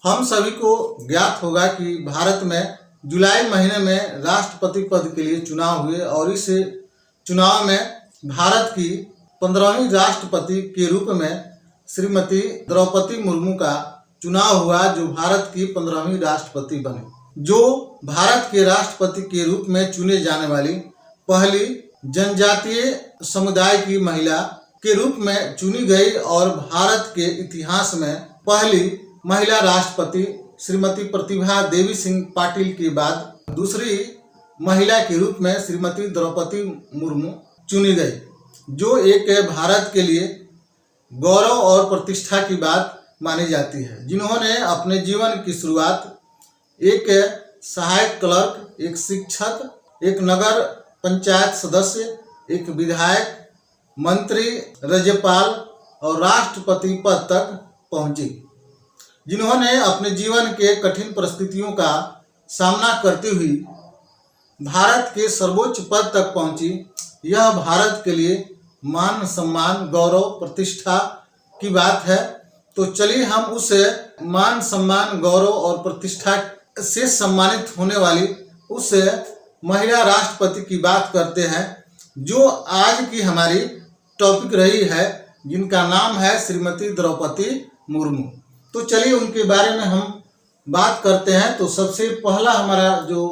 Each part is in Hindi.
हम सभी को ज्ञात होगा कि भारत में जुलाई महीने में राष्ट्रपति पद के लिए चुनाव हुए और इस चुनाव में भारत की 15वीं राष्ट्रपति के रूप में श्रीमती द्रौपदी मुर्मू का चुनाव हुआ, जो भारत की 15वीं राष्ट्रपति बनी, जो भारत के राष्ट्रपति के रूप में चुने जाने वाली पहली जनजातीय समुदाय की महिला के रूप में चुनी गई और भारत के इतिहास में पहली महिला राष्ट्रपति श्रीमती प्रतिभा देवी सिंह पाटिल के बाद दूसरी महिला के रूप में श्रीमती द्रौपदी मुर्मू चुनी गई, जो एक भारत के लिए गौरव और प्रतिष्ठा की बात मानी जाती है, जिन्होंने अपने जीवन की शुरुआत एक सहायक क्लर्क, एक शिक्षक, एक नगर पंचायत सदस्य, एक विधायक, मंत्री, राज्यपाल और राष्ट्रपति पद तक पहुंची, जिन्होंने अपने जीवन के कठिन परिस्थितियों का सामना करती हुई भारत के सर्वोच्च पद तक पहुंची। यह भारत के लिए मान सम्मान, गौरव, प्रतिष्ठा की बात है। तो चलिए हम उस मान सम्मान, गौरव और प्रतिष्ठा से सम्मानित होने वाली उस महिला राष्ट्रपति की बात करते हैं, जो आज की हमारी टॉपिक रही है, जिनका नाम है श्रीमती द्रौपदी मुर्मू। तो चलिए उनके बारे में हम बात करते हैं। तो सबसे पहला हमारा जो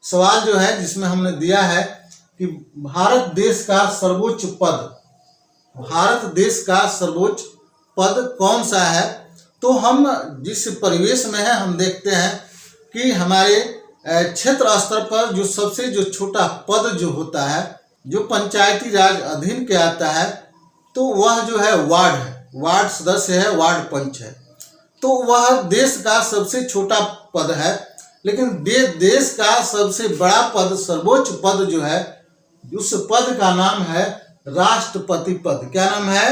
सवाल जो है, जिसमें हमने दिया है कि भारत देश का सर्वोच्च पद कौन सा है। तो हम जिस परिवेश में हैं, हम देखते हैं कि हमारे क्षेत्र स्तर पर जो छोटा पद जो होता है, जो पंचायती राज अधीन के आता है, तो वह जो है वार्ड सदस्य है, वार्ड पंच है। तो वह देश का सबसे छोटा पद है, लेकिन देश का सबसे बड़ा पद, सर्वोच्च पद जो है, उस पद का नाम है राष्ट्रपति पद। क्या नाम है?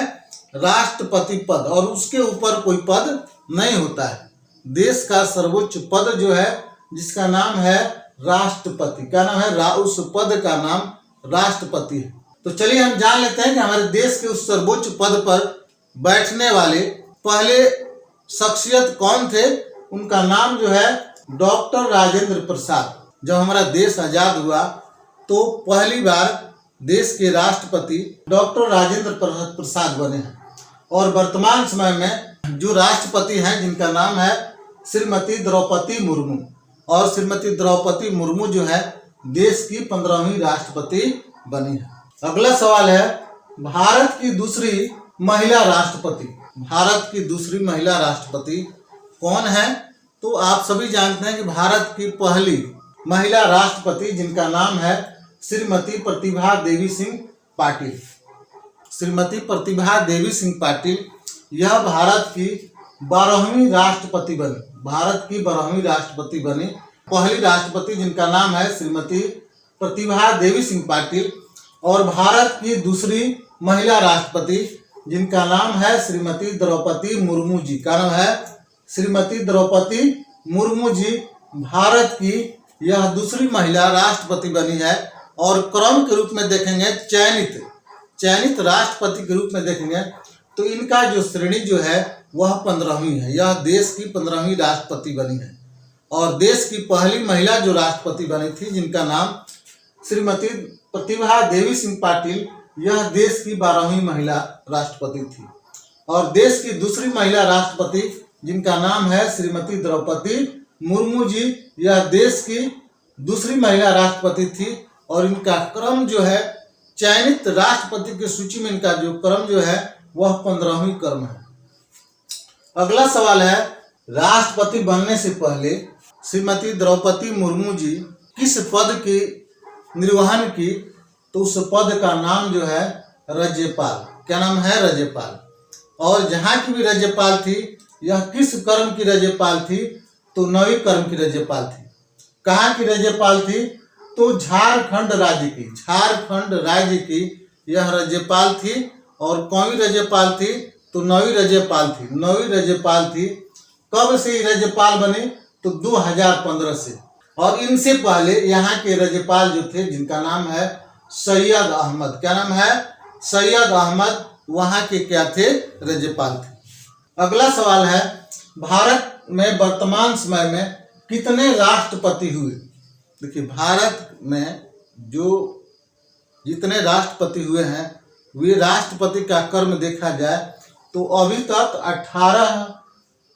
राष्ट्रपति पद। और उसके ऊपर कोई पद नहीं होता है। देश का सर्वोच्च पद जो है, जिसका नाम है राष्ट्रपति। क्या नाम है? उस पद का नाम राष्ट्रपति है। तो चलिए हम जान लेते हैं कि हमारे देश के उस सर्वोच्च पद पर बैठने वाले पहले शख्सियत कौन थे। उनका नाम जो है डॉक्टर राजेंद्र प्रसाद। जब हमारा देश आजाद हुआ तो पहली बार देश के राष्ट्रपति डॉक्टर राजेंद्र प्रसाद बने हैं, और वर्तमान समय में जो राष्ट्रपति हैं, जिनका नाम है श्रीमती द्रौपदी मुर्मू। और श्रीमती द्रौपदी मुर्मू जो है देश की 15वीं राष्ट्रपति बनी है। अगला सवाल है, भारत की दूसरी महिला राष्ट्रपति। भारत की दूसरी महिला राष्ट्रपति कौन है? तो आप सभी जानते हैं कि भारत की पहली महिला राष्ट्रपति, जिनका नाम है श्रीमती प्रतिभा देवी सिंह पाटिल। श्रीमती प्रतिभा देवी सिंह पाटिल यह भारत की 12वीं राष्ट्रपति बनी। भारत की 12वीं राष्ट्रपति बनी, पहली राष्ट्रपति, जिनका नाम है श्रीमती प्रतिभा देवी सिंह पाटिल। और भारत की दूसरी महिला राष्ट्रपति, जिनका नाम है श्रीमती द्रौपदी मुर्मू जी। का नाम है श्रीमती द्रौपदी मुर्मू जी भारत की यह दूसरी महिला राष्ट्रपति बनी है। और क्रम के रूप में देखेंगे, चयनित राष्ट्रपति के रूप में देखेंगे, तो इनका जो श्रेणी जो है वह 15वीं है। यह देश की 15वीं राष्ट्रपति बनी है। और देश की पहली महिला जो राष्ट्रपति बनी थी, जिनका नाम श्रीमती प्रतिभा देवी सिंह पाटिल, यह देश की 12वीं महिला राष्ट्रपति थी। और देश की दूसरी महिला राष्ट्रपति, जिनका नाम है श्रीमती द्रौपदी मुर्मू जी, यह देश की दूसरी महिला राष्ट्रपति थी। और इनका क्रम जो है, चयनित राष्ट्रपति की सूची में इनका जो क्रम जो है वह 15वीं क्रम है। अगला सवाल है, राष्ट्रपति बनने से पहले श्रीमती द्रौपदी मुर्मू जी किस पद की निर्वहन की? तो उस पद का नाम जो है राज्यपाल। क्या नाम है? राज्यपाल। और जहाँ की भी राज्यपाल थी, यह किस क्रम की राज्यपाल थी? तो 9वीं क्रम की राज्यपाल थी। कहाँ की राज्यपाल थी? तो झारखंड राज्य की यह राज्यपाल थी। और कौन राज्यपाल थी? तो 9वीं राज्यपाल थी। कब से राज्यपाल बनी? तो 2015 से। और इनसे पहले यहाँ के राज्यपाल जो थे, जिनका नाम है सैयद अहमद। क्या नाम है? सैयद अहमद वहाँ के क्या थे? राज्यपाल थे। अगला सवाल है, भारत में वर्तमान समय में कितने राष्ट्रपति हुए? देखिए, भारत में जो जितने राष्ट्रपति हुए हैं, वे राष्ट्रपति का कर्म देखा जाए तो अभी तक 18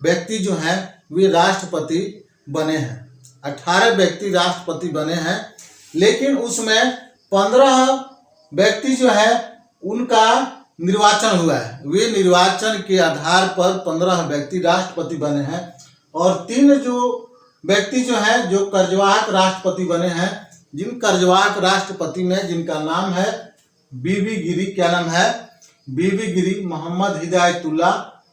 व्यक्ति जो हैं वे राष्ट्रपति बने हैं। 18 व्यक्ति राष्ट्रपति बने हैं, लेकिन उसमें 15 व्यक्ति जो है उनका निर्वाचन हुआ है। वे निर्वाचन के आधार पर 15 व्यक्ति राष्ट्रपति बने हैं, और 3 जो व्यक्ति जो हैं जो कार्यवाहक राष्ट्रपति बने हैं, जिन कार्यवाहक राष्ट्रपति में जिनका नाम है बीबी गिरी, क्या नाम है? बीबी गिरी, मोहम्मद हिदायतुल्ला,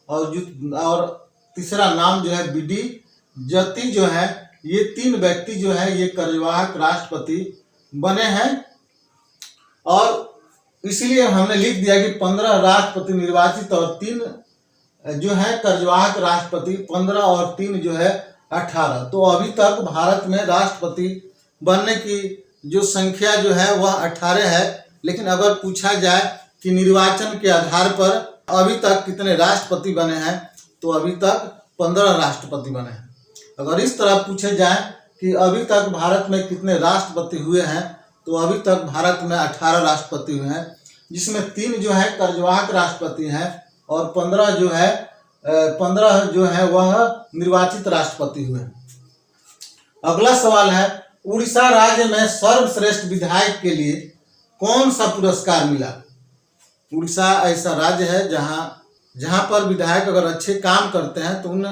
और तीसरा नाम जो है बीडी जती जो है, ये 3 व्यक्ति जो है ये कार्यवाहक राष्ट्रपति बने हैं। और इसलिए हमने लिख दिया कि 15 राष्ट्रपति निर्वाचित और 3 जो है कार्यवाहक राष्ट्रपति, 15 और 3 जो है 18। तो अभी तक भारत में राष्ट्रपति बनने की जो संख्या जो है वह 18 है। लेकिन अगर पूछा जाए कि निर्वाचन के आधार पर अभी तक कितने राष्ट्रपति बने हैं, तो अभी तक 15 राष्ट्रपति बने हैं। अगर इस तरह पूछे जाए कि अभी तक भारत में कितने राष्ट्रपति हुए हैं, तो अभी तक भारत में 18 राष्ट्रपति हुए हैं, जिसमें 3 जो है कार्यवाहक राष्ट्रपति हैं और 15 जो है वह निर्वाचित राष्ट्रपति हुए हैं। अगला सवाल है, उड़ीसा राज्य में सर्वश्रेष्ठ विधायक के लिए कौन सा पुरस्कार मिला? उड़ीसा ऐसा राज्य है जहां पर विधायक अगर अच्छे काम करते हैं तो उन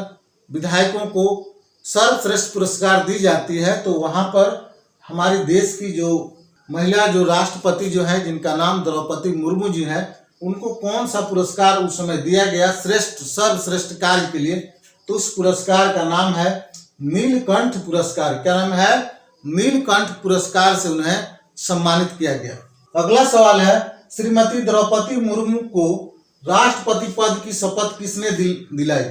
विधायकों को सर्वश्रेष्ठ पुरस्कार दी जाती है। तो वहां पर हमारे देश की जो महिला जो राष्ट्रपति जो है, जिनका नाम द्रौपदी मुर्मू जी है, उनको कौन सा पुरस्कार उस समय दिया गया सर्वश्रेष्ठ कार्य के लिए? तो उस पुरस्कार का नाम है नीलकंठ पुरस्कार। क्या नाम है? नीलकंठ पुरस्कार से उन्हें सम्मानित किया गया। अगला सवाल है, श्रीमती द्रौपदी मुर्मू को राष्ट्रपति पद की शपथ किसने दिलाई?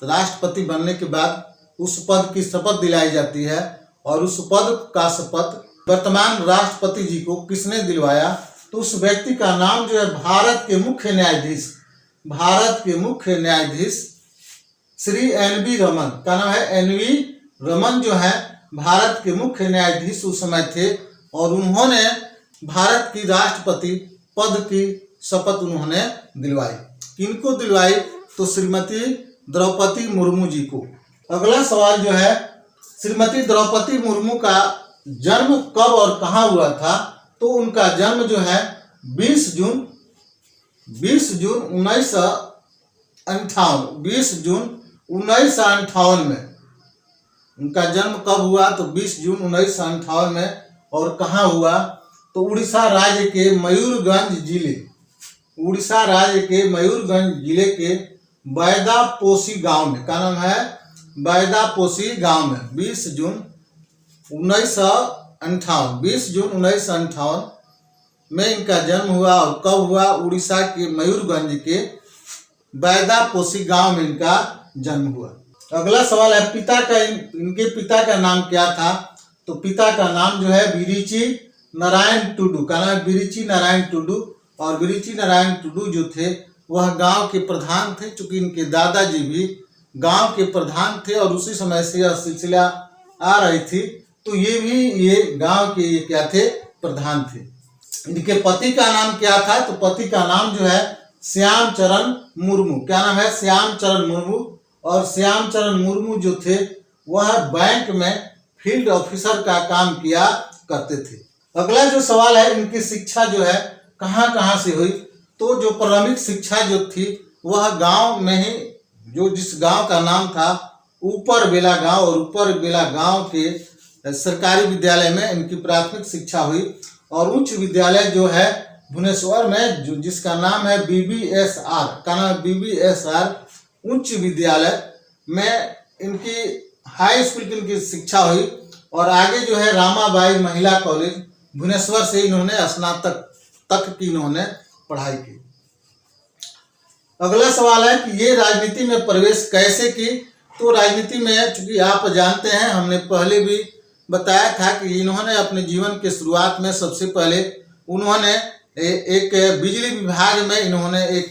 राष्ट्रपति बनने के बाद उस पद की शपथ दिलाई जाती है, और उस पद का शपथ वर्तमान राष्ट्रपति जी को किसने दिलवाया? तो उस व्यक्ति का नाम जो है भारत के मुख्य न्यायाधीश श्री एन.वी. रमन, का नाम है एन.वी. रमन जो है भारत के मुख्य न्यायाधीश उस समय थे, और उन्होंने भारत की राष्ट्रपति पद की शपथ उन्होंने दिलवाई। किनको दिलवाई? तो श्रीमती द्रौपदी मुर्मू जी को। अगला सवाल जो है, श्रीमती द्रौपदी मुर्मू का जन्म कब और कहाँ हुआ था? तो उनका जन्म जो है 20 जून 1958 में। उनका जन्म कब हुआ? तो 20 जून 1958 में। और कहाँ हुआ? तो उड़ीसा राज्य के मयूरगंज जिले के बैदापोशी गांव में। क्या नाम है? बैदापोशी गांव में 20 जून 1958 में इनका जन्म हुआ। और कब हुआ? उड़ीसा के मयूरगंज के बैदापोशी गांव में इनका जन्म हुआ। अगला सवाल है, इनके पिता का नाम क्या था? तो पिता का नाम जो है बिरिची नारायण टुडू। का नाम है बिरिची नारायण टुडू। और बिरिची नारायण टुडू जो थे वह गांव के प्रधान थे, चूंकि इनके दादाजी भी गांव के प्रधान थे और उसी समय से यह सिलसिला आ रही थी, तो ये गांव के ये क्या थे? प्रधान थे। इनके पति का नाम क्या था? तो पति का नाम जो है श्याम चरण मुर्मू। क्या नाम है? श्याम चरण मुर्मू। और श्याम चरण मुर्मू जो थे वह बैंक में फील्ड ऑफिसर का काम किया करते थे। अगला जो सवाल है, इनकी शिक्षा जो है कहाँ से हुई? तो जो प्रारंभिक शिक्षा जो थी वह गांव में ही, जो जिस गांव का नाम था ऊपर बेला गांव, और ऊपर बेला गांव के सरकारी विद्यालय में इनकी प्राथमिक शिक्षा हुई। और उच्च विद्यालय जो है भुवनेश्वर में, जिसका नाम है BBSR, का नाम है BBSR उच्च विद्यालय में इनकी हाई स्कूल की इनकी शिक्षा हुई। और आगे जो है रामाबाई महिला कॉलेज भुवनेश्वर से इन्होंने स्नातक तक की इन्होंने पढ़ाई की। अगला सवाल है कि ये राजनीति में प्रवेश कैसे की? तो राजनीति में, चूंकि आप जानते हैं, हमने पहले भी बताया था कि इन्होंने अपने जीवन के शुरुआत में सबसे पहले उन्होंने एक बिजली विभाग में इन्होंने एक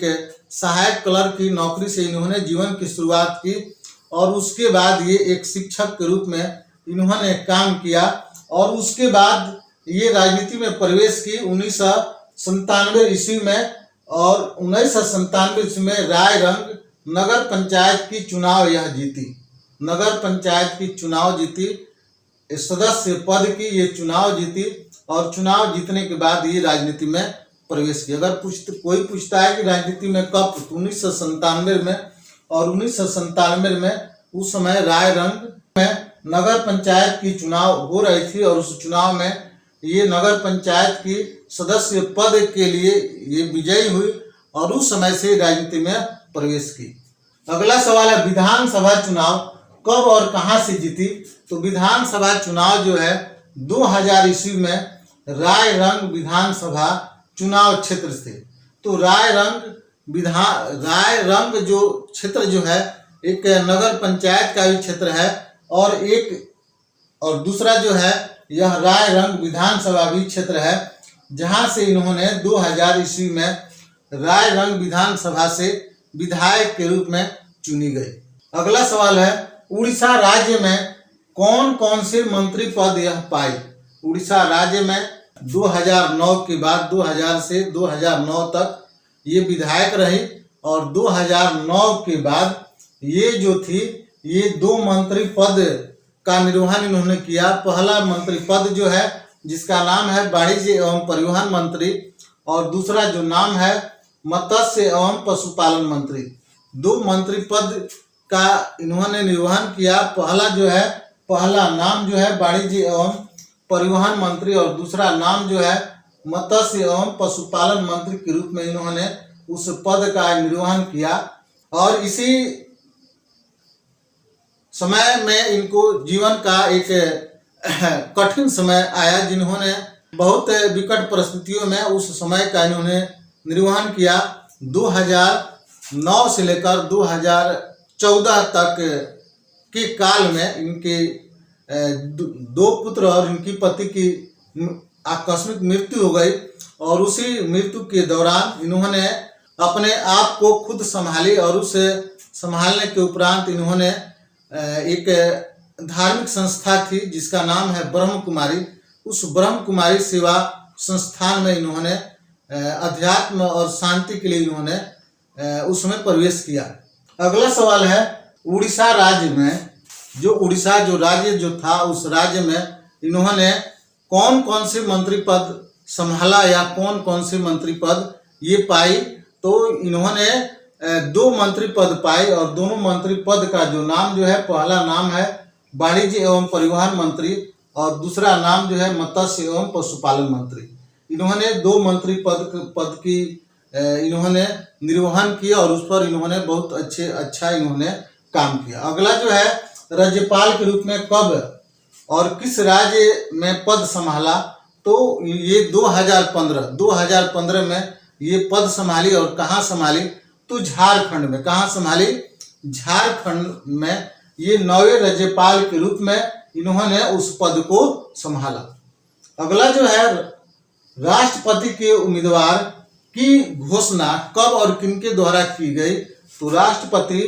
सहायक क्लर्क की नौकरी से इन्होंने जीवन की शुरुआत की। और उसके बाद ये एक शिक्षक के रूप में इन्होंने काम किया और उसके बाद ये राजनीति में प्रवेश की 1997 ईस्वी में। और 1997 ईस्वी में रायरंग नगर पंचायत की चुनाव यह जीती, नगर पंचायत की चुनाव जीती, सदस्य पद की ये चुनाव जीती और चुनाव जीतने के बाद ये राजनीति में प्रवेश किया। अगर कोई पूछता है कि राजनीति में कब, तो 1997 में। और 1997 में उस समय रायरंग में नगर पंचायत की चुनाव हो रही थी और उस चुनाव में ये नगर पंचायत की सदस्य पद के लिए ये विजयी हुई और उस समय से राजनीति में प्रवेश की। अगला सवाल है विधानसभा चुनाव कब और कहां से जीती। तो विधानसभा चुनाव जो है 2000 ईस्वी में रायरंग विधानसभा चुनाव क्षेत्र से। तो रायरंग जो क्षेत्र जो है एक नगर पंचायत का भी क्षेत्र है और दूसरा जो है यह रायरंग विधानसभा भी क्षेत्र है, जहां से इन्होंने 2000 ईस्वी में रायरंग विधानसभा से विधायक के रूप में चुनी गई। अगला सवाल है उड़ीसा राज्य में कौन कौन से मंत्री पद यह पाई। उड़ीसा राज्य में 2009 के बाद 2000 से 2009 तक ये विधायक रही और 2009 के बाद ये जो थी ये 2 मंत्री पद का निर्वहन इन्होंने किया। पहला मंत्री पद जो है जिसका नाम है वाणिज्य एवं परिवहन मंत्री और दूसरा जो नाम है मत्स्य एवं पशुपालन मंत्री। 2 मंत्री पद का इन्होंने निर्वहन किया। पहला नाम जो है वाणिज्य एवं परिवहन मंत्री और दूसरा नाम जो है मत्स्य एवं पशुपालन मंत्री के रूप में इन्होंने उस पद का निर्वहन किया। और इसी समय में इनको जीवन का एक कठिन समय आया, जिन्होंने बहुत विकट परिस्थितियों में उस समय का इन्होंने निर्वहन किया। 2009 से लेकर 2014 तक के काल में इनके 2 पुत्र और इनकी पति की आकस्मिक मृत्यु हो गई और उसी मृत्यु के दौरान इन्होंने अपने आप को खुद संभाली और उसे संभालने के उपरांत इन्होंने एक धार्मिक संस्था थी जिसका नाम है ब्रह्म कुमारी। उस ब्रह्म कुमारी सेवा संस्थान में इन्होंने अध्यात्म और शांति के लिए इन्होंने उसमें प्रवेश किया। अगला सवाल है उड़ीसा राज्य में उड़ीसा जो राज्य जो था उस राज्य में इन्होंने कौन कौन से मंत्री पद संभाला या कौन कौन से मंत्री पद ये पाई। तो इन्होंने 2 मंत्री पद पाए और दोनों मंत्री पद का जो नाम जो है पहला नाम है वाणिज्य एवं परिवहन मंत्री और दूसरा नाम जो है मत्स्य एवं पशुपालन मंत्री। इन्होंने 2 मंत्री पद की इन्होंने निर्वहन किया और उस पर इन्होंने बहुत अच्छा इन्होंने काम किया। अगला जो है राज्यपाल के रूप में कब और किस राज्य में पद संभाला। तो ये 2015 में ये पद संभाली और कहाँ संभाली तो झारखंड में। कहाँ संभाली? झारखंड में ये 9वें राज्यपाल के रूप में इन्होंने उस पद को संभाला। अगला जो है राष्ट्रपति के उम्मीदवार की घोषणा कब और किनके द्वारा की गई। तो राष्ट्रपति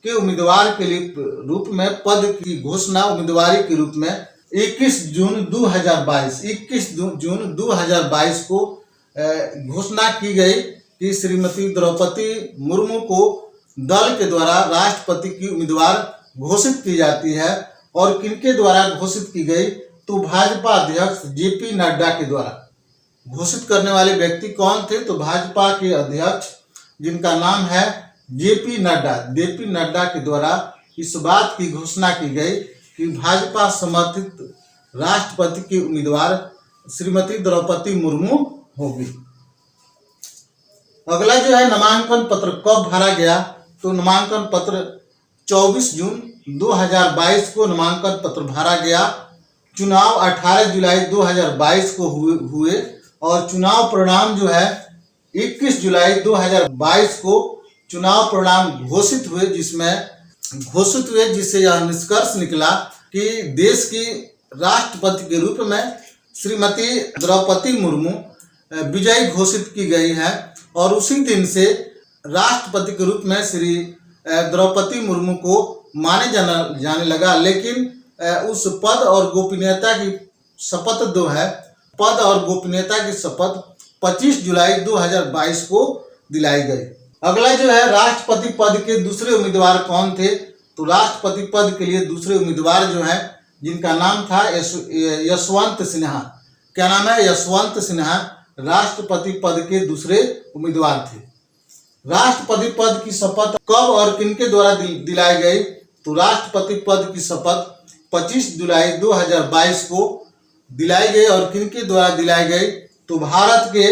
के उम्मीदवार के लिए रूप में पद की घोषणा उम्मीदवारी के रूप में 21 जून 2022 को घोषणा की गई कि श्रीमती द्रौपदी मुर्मू को दल के द्वारा राष्ट्रपति की उम्मीदवार घोषित की जाती है। और किनके द्वारा घोषित की गई तो भाजपा अध्यक्ष जेपी नड्डा के द्वारा। घोषित करने वाले व्यक्ति कौन थे तो भाजपा के अध्यक्ष जिनका नाम है जेपी नड्डा के द्वारा इस बात की घोषणा की गई कि भाजपा समर्थित राष्ट्रपति की उम्मीदवार श्रीमती द्रौपदी मुर्मू होगी। अगला जो है नामांकन पत्र कब भरा गया। तो नामांकन पत्र 24 जून 2022 को नामांकन पत्र भरा गया। चुनाव 18 जुलाई 2022 को हुए और चुनाव परिणाम जो है 21 जुलाई 2022 को चुनाव परिणाम घोषित हुए, जिससे यह निष्कर्ष निकला कि देश की राष्ट्रपति के रूप में श्रीमती द्रौपदी मुर्मू विजयी घोषित की गई है। और उसी दिन से राष्ट्रपति के रूप में श्री द्रौपदी मुर्मू को माने जाने लगा। लेकिन उस पद और गोपनीयता की शपथ जो है, पद और गोपनीयता की शपथ 25 जुलाई 2022 को दिलाई गई। अगला जो है, राष्ट्रपति पद के दूसरे उम्मीदवार कौन थे? तो राष्ट्रपति पद के लिए दूसरे उम्मीदवार जो है, जिनका नाम था यशवंत सिन्हा। क्या नाम है? यशवंत सिन्हा राष्ट्रपति पद के दूसरे उम्मीदवार थे। राष्ट्रपति पद की शपथ कब और किनके द्वारा दिलाई गई? तो राष्ट्रपति पद की शपथ 25 जुलाई 2022 को दिलाई गई। और किनके द्वारा दिलाई गई? तो भारत के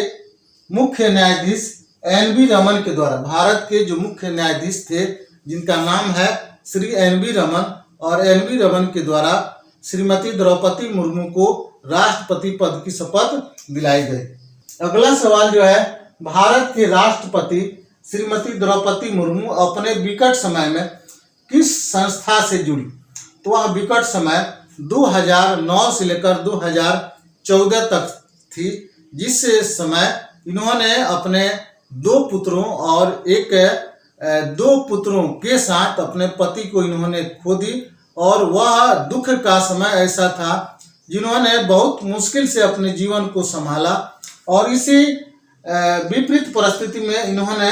मुख्य न्यायाधीश एन.वी. रमन के द्वारा। भारत के जो मुख्य न्यायाधीश थे, जिनका नाम है श्री एन.वी. रमन, और एन.वी. रमन के द्वारा श्रीमती द्रौपदी मुर्मू को राष्ट्रपति पद की शपथ दिलाई गई। अगला सवाल जो है, भारत के राष्ट्रपति श्रीमती द्रौपदी मुर्मू अपने विकट समय में किस संस्था से जुड़ी? तो वह विकट समय 2009 से लेकर 2014 तक थी, जिस समय इन्होंने अपने 2 पुत्रों और 2 पुत्रों के साथ अपने पति को इन्होंने खो दी। और वह दुख का समय ऐसा था जिन्होंने बहुत मुश्किल से अपने जीवन को संभाला। और इसी विपरीत परिस्थिति में इन्होंने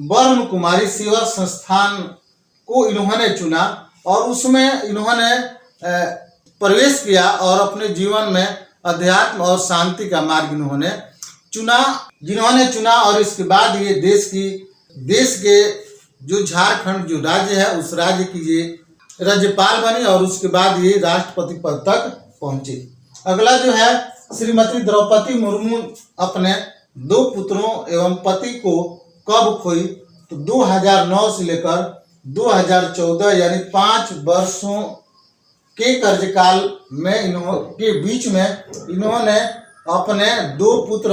ब्रह्म कुमारी सेवा संस्थान को इन्होंने चुना और उसमें इन्होंने प्रवेश किया और अपने जीवन में अध्यात्म और शांति का मार्ग इन्होंने चुना। और इसके बाद ये देश के जो झारखंड जो राज्य है, उस राज्य की ये राज्यपाल बनी और उसके बाद ये राष्ट्रपति पद तक पहुंचे। अगला जो है, श्रीमती द्रौपदी मुर्मू अपने 2 पुत्रों एवं पति को कब खोई? तो 2009 से लेकर 2014 यानी 5 वर्षों के कार्यकाल में के बीच में इन्होंने अपने 2 पुत्र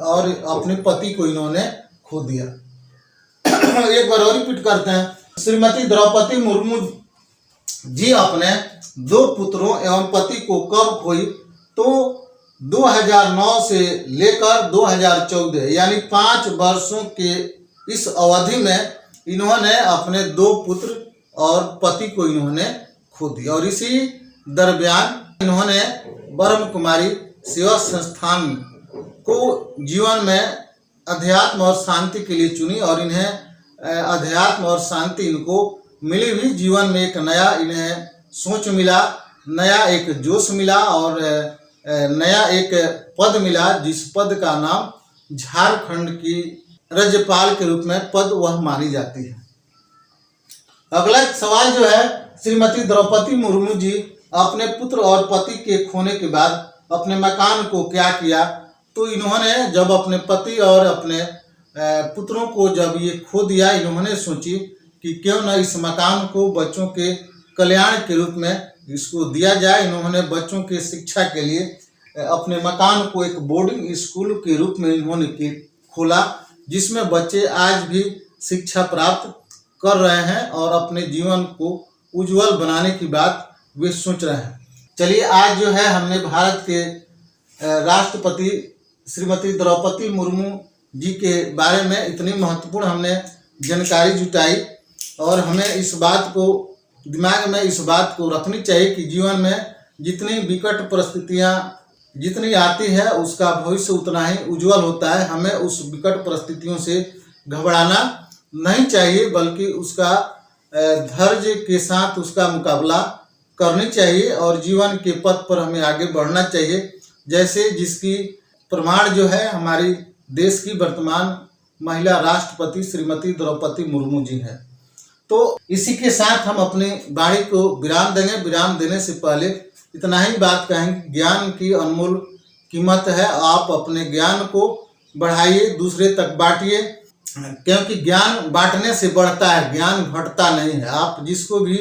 और अपने पति को इन्होंने खो दिया। एक बार और रिपीट करते हैं। श्रीमती द्रौपदी मुर्मू जी अपने 2 पुत्रों एवं पति को कब खोई? तो 2009 से लेकर 2014 यानी 5 वर्षों के इस अवधि में इन्होंने अपने 2 पुत्र और पति को इन्होंने खो दिया। और इसी दरमियान इन्होंने ब्रह्म कुमारी सेवा संस्थान को जीवन में अध्यात्म और शांति के लिए चुनी और इन्हें अध्यात्म और शांति इनको मिली भी। जीवन में एक नया इन्हें सोच मिला, नया एक जोश मिला और नया एक पद मिला, जिस पद का नाम झारखंड की राज्यपाल के रूप में पद वह मानी जाती है। अगला सवाल जो है, श्रीमती द्रौपदी मुर्मू जी अपने पुत्र और पति के खोने के बाद अपने मकान को क्या किया? तो इन्होंने जब अपने पति और अपने पुत्रों को जब ये खो दिया, इन्होंने सोची कि क्यों न इस मकान को बच्चों के कल्याण के रूप में इसको दिया जाए। इन्होंने बच्चों के शिक्षा के लिए अपने मकान को एक बोर्डिंग स्कूल के रूप में इन्होंने खोला, जिसमें बच्चे आज भी शिक्षा प्राप्त कर रहे हैं और अपने जीवन को उज्जवल बनाने की बात वे सोच रहे हैं। चलिए, आज जो है हमने भारत के राष्ट्रपति श्रीमती द्रौपदी मुर्मू जी के बारे में इतनी महत्वपूर्ण हमने जानकारी जुटाई और हमें इस बात को दिमाग में इस बात को रखनी चाहिए कि जीवन में जितनी विकट परिस्थितियां जितनी आती है उसका भविष्य उतना ही उज्जवल होता है। हमें उस विकट परिस्थितियों से घबराना नहीं चाहिए, बल्कि उसका धैर्य के साथ उसका मुकाबला करनी चाहिए और जीवन के पथ पर हमें आगे बढ़ना चाहिए। जैसे जिसकी प्रमाण जो है हमारी देश की वर्तमान महिला राष्ट्रपति श्रीमती द्रौपदी मुर्मू जी हैं। तो इसी के साथ हम अपनी वाणी को विराम देंगे। विराम देने से पहले इतना ही बात कहेंगे, ज्ञान की अनमोल कीमत है। आप अपने ज्ञान को बढ़ाइए, दूसरे तक बांटिए, क्योंकि ज्ञान बांटने से बढ़ता है, ज्ञान घटता नहीं है। आप जिसको भी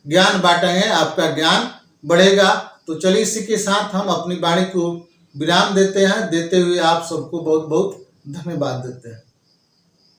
ज्ञान बांटेंगे आपका ज्ञान बढ़ेगा। तो चलिए, इसी के साथ हम अपनी वाणी को विराम देते हैं। देते हुए आप सबको बहुत बहुत धन्यवाद देते हैं।